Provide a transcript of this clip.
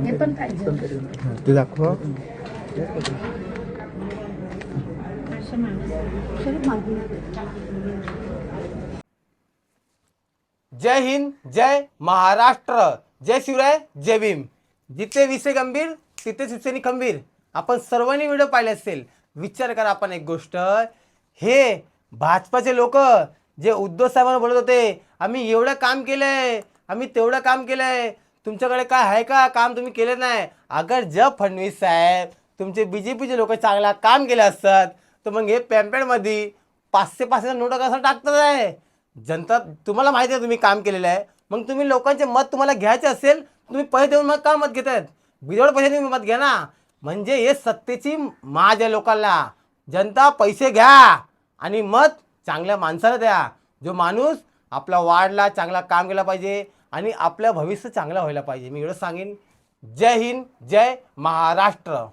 हे पण पाहिजे. ते दाखवा. जय हिंद, जय महाराष्ट्र, जय शिवराय, जय भीम. जिथे विषय गंभीर तिथे शिवसेनी खंबीर. आपण सर्वांनी व्हिडिओ पाहिले असेल. विचार करा आपण एक गोष्ट, हे भाजपाचे लोक जे उद्धव साहेबांना बोलत होते, आम्ही एवढं काम केलंय, आम्ही तेवढं काम केलंय, तुमच्याकडे काय आहे का काम तुम्ही केलं नाही. अगर जब फडणवीस साहेब तुमचे बीजेपीचे लोक चांगला काम केलं असतात तर मग हे पॅम्पलेटमध्ये 500 नोटा कसं टाकतात आहे. जनता तुम्हाला माहिती आहे तुम्ही काम केलेलं आहे, मग तुम्ही लोकांचे मत तुम्हाला घ्यायचे असेल तुम्ही पैसे देऊन मग का मत घेत आहेत. बिजोड पैसे तुम्ही मत घ्या ना. म्हणजे हे सत्तेची माज आहे लोकांना. जनता पैसे घ्या आणि मत चांगल्या माणसाला द्या, जो माणूस आपला वार्डला चांगला काम केला पाहिजे आणि आपलं भविष्य चांगलं व्हायला पाहिजे. मी एवढं सांगेन. जय हिंद, जय महाराष्ट्र.